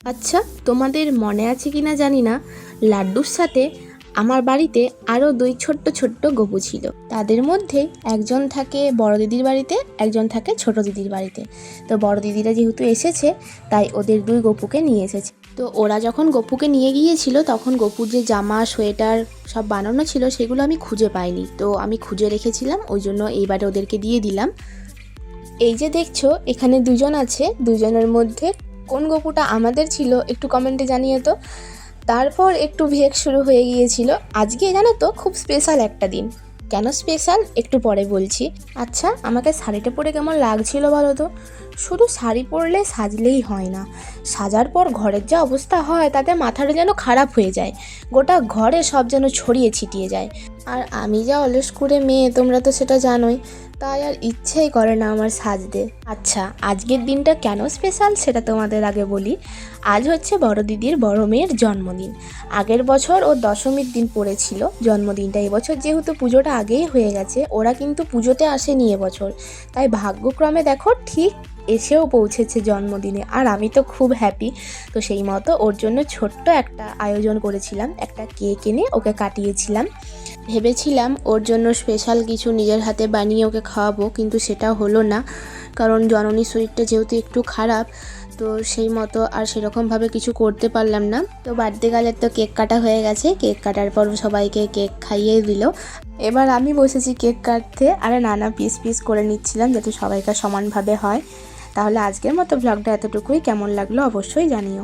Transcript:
আচ্ছা, তোমাদের মনে আছে কি না জানি না, লাড্ডুর সাথে আমার বাড়িতে আরও দুই ছোট্ট ছোট্ট গপু ছিল। তাদের মধ্যে একজন থাকে বড় দিদির বাড়িতে, একজন থাকে ছোট দিদির বাড়িতে। তো বড় দিদিরা যেহেতু এসেছে, তাই ওদের দুই গপুকে নিয়ে এসেছে। তো ওরা যখন গপুকে নিয়ে গিয়েছিল, তখন গপুর যে জামা সোয়েটার সব বানানো ছিল সেগুলো আমি খুঁজে পাইনি। তো আমি খুঁজে রেখেছিলাম, ওই জন্য এইবারে ওদেরকে দিয়ে দিলাম। এই যে দেখছো এখানে দুজন আছে, দুজনের মধ্যে কোন গপুটা আমাদের ছিল একটু কমেন্টে জানিয়ে তো। তারপর একটু ভেগ শুরু হয়ে গিয়েছিল। আজকে জানো তো খুব স্পেশাল একটা দিন। কেন স্পেশাল একটু পরে বলছি। আচ্ছা, আমাকে শাড়িটা পরে কেমন লাগছিল বলো তো? শুধু শাড়ি পরলে সাজলেই হয় না, সাজার পর ঘরের যা অবস্থা হয় তাতে মাথাটা যেন খারাপ হয়ে যায়, গোটা ঘরে সব যেন ছড়িয়ে ছিটিয়ে যায়। আর আমি যা অলস করে মেয়ে, তোমরা তো সেটা জানোই, তাই আর ইচ্ছেই করে না আমার সাজতে। আচ্ছা, আজকের দিনটা কেন স্পেশাল সেটা তোমাদের আগে বলি। আজ হচ্ছে বড় দিদির বড় মেয়ের জন্মদিন। আগের বছর ওর দশমীর দিন পড়েছিল জন্মদিনটা। এবছর যেহেতু পুজোটা আগেই হয়ে গেছে, ওরা কিন্তু পুজোতে আসেনি এবছর, তাই ভাগ্যক্রমে দেখো ঠিক এসেও পৌঁছেছে জন্মদিনে। আর আমি তো খুব হ্যাপি। তো সেই মতো ওর জন্য ছোট্ট একটা আয়োজন করেছিলাম, একটা কেক এনে ওকে কাটিয়েছিলাম। ভেবেছিলাম ওর জন্য স্পেশাল কিছু নিজের হাতে বানিয়ে ওকে খাওয়াবো, কিন্তু সেটা হলো না, কারণ জননীর শরীরটা যেহেতু একটু খারাপ, তো সেই মতো আর সেরকমভাবে কিছু করতে পারলাম না। তো বার্থডে গালের তো কেক কাটা হয়ে গেছে, কেক কাটার পর সবাইকে কেক খাইয়ে দিল। এবার আমি বসেছি কেক কাটতে, আর নানা পিস পিস করে নিচ্ছিলাম যাতে সবাইকার সমানভাবে হয়। তাহলে আজকের মতো ব্লগটা এতটুকুই। কেমন লাগলো অবশ্যই জানিও।